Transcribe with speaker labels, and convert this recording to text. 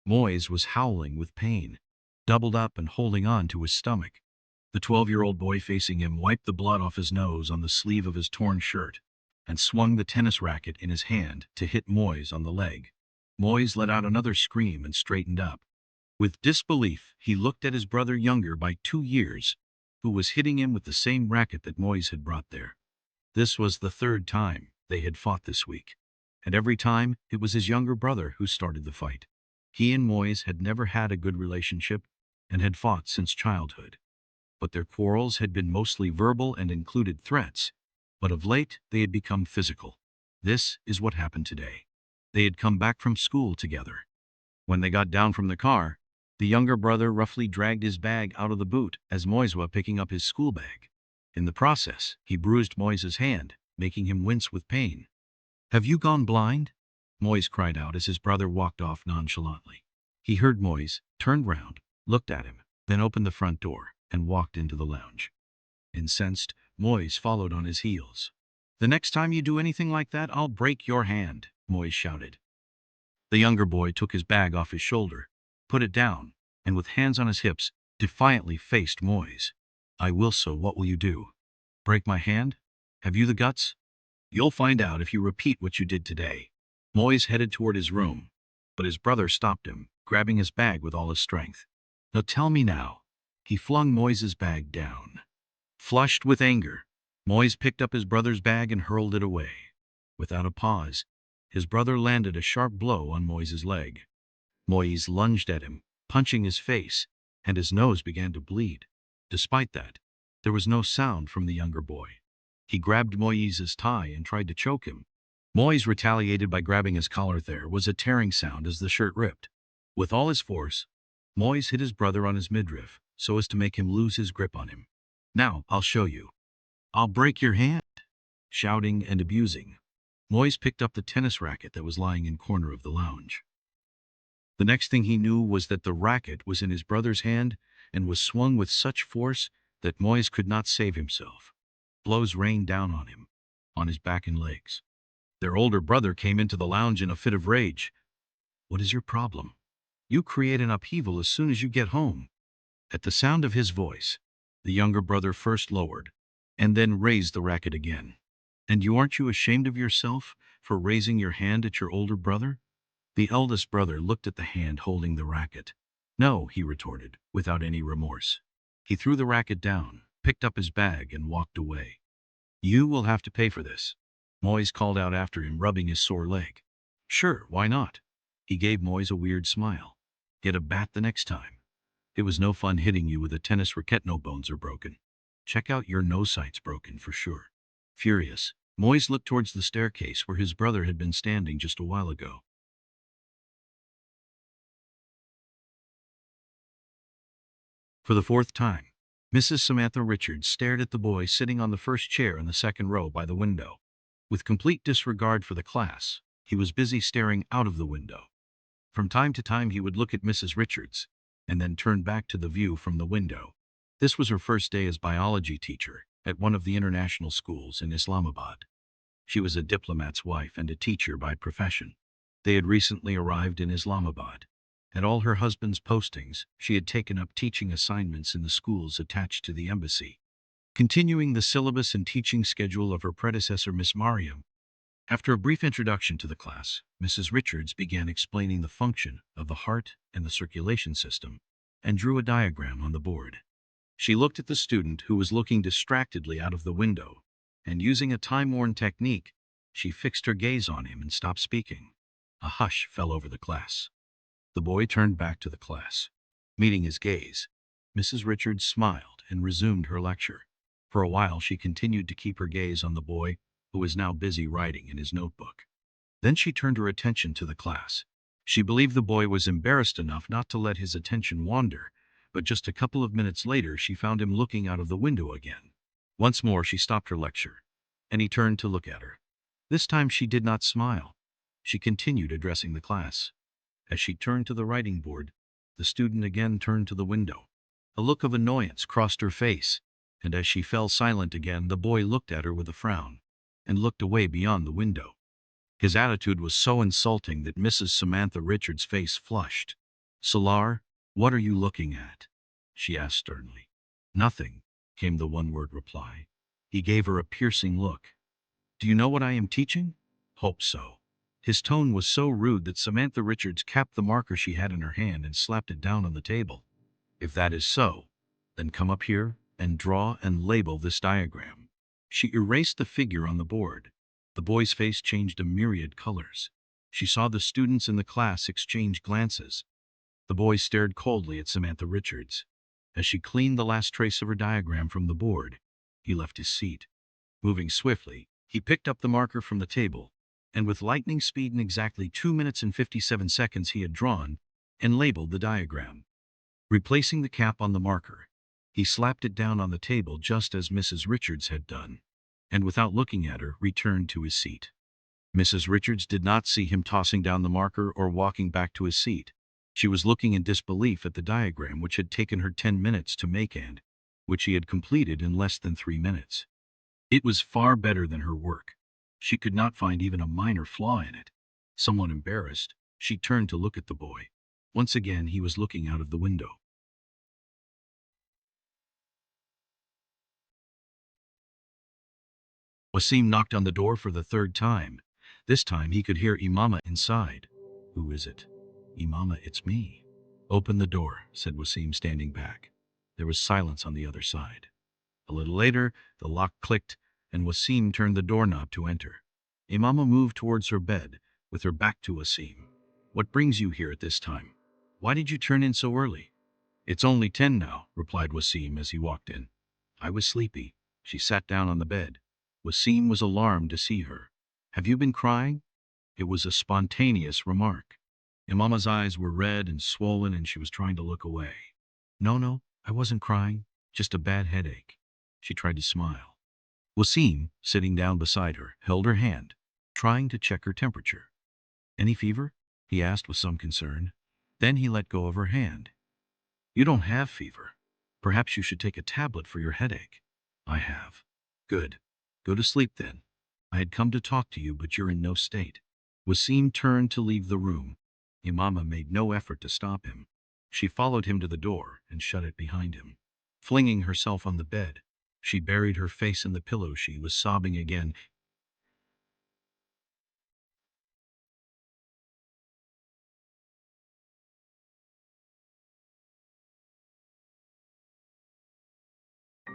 Speaker 1: Moise was howling with pain, doubled up and holding on to his stomach. The 12-year-old boy facing him wiped the blood off his nose on the sleeve of his torn shirt and swung the tennis racket in his hand to hit Moise on the leg. Moise let out another scream and straightened up. With disbelief, he looked at his brother younger by 2 years, who was hitting him with the same racket that Moise had brought there. This was the third time they had fought this week, and every time it was his younger brother who started the fight. He and Moise had never had a good relationship and had fought since childhood. But their quarrels had been mostly verbal and included threats, but of late they had become physical. This is what happened today. They had come back from school together. When they got down from the car, the younger brother roughly dragged his bag out of the boot as Moise was picking up his school bag. In the process, he bruised Moise's hand, making him wince with pain. "Have you gone blind?" Moise cried out as his brother walked off nonchalantly. He heard Moise, turned round, looked at him, then opened the front door and walked into the lounge. Incensed, Moise followed on his heels. "The next time you do anything like that, I'll break your hand," Moise shouted. The younger boy took his bag off his shoulder, put it down, and with hands on his hips, defiantly faced Moise. "I will, so what will you do? Break my hand? Have you the guts? You'll find out if you repeat what you did today." Moise headed toward his room, but his brother stopped him, grabbing his bag with all his strength. "Now tell me now." He flung Moise's bag down. Flushed with anger, Moise picked up his brother's bag and hurled it away. Without a pause, his brother landed a sharp blow on Moise's leg. Moise lunged at him, punching his face, and his nose began to bleed. Despite that, there was no sound from the younger boy. He grabbed Moise's tie and tried to choke him. Moise retaliated by grabbing his collar. There was a tearing sound as the shirt ripped. With all his force, Moise hit his brother on his midriff so as to make him lose his grip on him. "Now, I'll show you. I'll break your hand." Shouting and abusing, Moise picked up the tennis racket that was lying in corner of the lounge. The next thing he knew was that the racket was in his brother's hand and was swung with such force that Moise could not save himself. Blows rained down on him, on his back and legs. Their older brother came into the lounge in a fit of rage. "What is your problem? You create an upheaval as soon as you get home." At the sound of his voice, the younger brother first lowered, and then raised the racket again. "And aren't you ashamed of yourself for raising your hand at your older brother?" The eldest brother looked at the hand holding the racket. "No," he retorted, without any remorse. He threw the racket down, picked up his bag, and walked away. "You will have to pay for this," Moise called out after him, rubbing his sore leg. "Sure, why not?" He gave Moise a weird smile. "Get a bat the next time. It was no fun hitting you with a tennis racket. No bones are broken. Check out your no sight's broken for sure." Furious, Moise looked towards the staircase where his brother had been standing just a while ago. For the fourth time, Mrs. Samantha Richards stared at the boy sitting on the first chair in the second row by the window. With complete disregard for the class, he was busy staring out of the window. From time to time he would look at Mrs. Richards, and then turn back to the view from the window. This was her first day as biology teacher at one of the international schools in Islamabad. She was a diplomat's wife and a teacher by profession. They had recently arrived in Islamabad. At all her husband's postings, she had taken up teaching assignments in the schools attached to the embassy, continuing the syllabus and teaching schedule of her predecessor, Miss Mariam. After a brief introduction to the class, Mrs. Richards began explaining the function of the heart and the circulation system, and drew a diagram on the board. She looked at the student who was looking distractedly out of the window, and using a time-worn technique, she fixed her gaze on him and stopped speaking. A hush fell over the class. The boy turned back to the class. Meeting his gaze, Mrs. Richards smiled and resumed her lecture. For a while she continued to keep her gaze on the boy, who was now busy writing in his notebook. Then she turned her attention to the class. She believed the boy was embarrassed enough not to let his attention wander, but just a couple of minutes later she found him looking out of the window again. Once more she stopped her lecture, and he turned to look at her. This time she did not smile. She continued addressing the class. As she turned to the writing board, the student again turned to the window. A look of annoyance crossed her face, and as she fell silent again, the boy looked at her with a frown, and looked away beyond the window. His attitude was so insulting that Mrs. Samantha Richards' face flushed. Salar, what are you looking at? She asked sternly. Nothing, came the one-word reply. He gave her a piercing look. Do you know what I am teaching? Hope so. His tone was so rude that Samantha Richards capped the marker she had in her hand and slapped it down on the table. If that is so, then come up here and draw and label this diagram. She erased the figure on the board. The boy's face changed a myriad colors. She saw the students in the class exchange glances. The boy stared coldly at Samantha Richards. As she cleaned the last trace of her diagram from the board, he left his seat. Moving swiftly, he picked up the marker from the table, and with lightning speed in exactly 2 minutes and 57 seconds he had drawn and labeled the diagram. Replacing the cap on the marker, he slapped it down on the table just as Mrs. Richards had done, and without looking at her, returned to his seat. Mrs. Richards did not see him tossing down the marker or walking back to his seat. She was looking in disbelief at the diagram which had taken her 10 minutes to make and which he had completed in less than 3 minutes. It was far better than her work. She could not find even a minor flaw in it. Somewhat embarrassed, she turned to look at the boy. Once again he was looking out of the window. Wasim knocked on the door for the third time. This time he could hear Imama inside. Who is it? Imama, it's me. Open the door, said Wasim, standing back. There was silence on the other side. A little later, the lock clicked, and Wasim turned the doorknob to enter. Imama moved towards her bed, with her back to Wasim. What brings you here at this time? Why did you turn in so early? It's only 10 now, replied Wasim as he walked in. I was sleepy. She sat down on the bed. Wasim was alarmed to see her. Have you been crying? It was a spontaneous remark. Imama's eyes were red and swollen and she was trying to look away. No, I wasn't crying. Just a bad headache. She tried to smile. Wasim, sitting down beside her, held her hand, trying to check her temperature. Any fever? He asked with some concern. Then he let go of her hand. You don't have fever. Perhaps you should take a tablet for your headache. I have. Good. Go to sleep then. I had come to talk to you, but you're in no state. Wasim turned to leave the room. Imama made no effort to stop him. She followed him to the door and shut it behind him. Flinging herself on the bed, she buried her face in the pillow. She was sobbing again.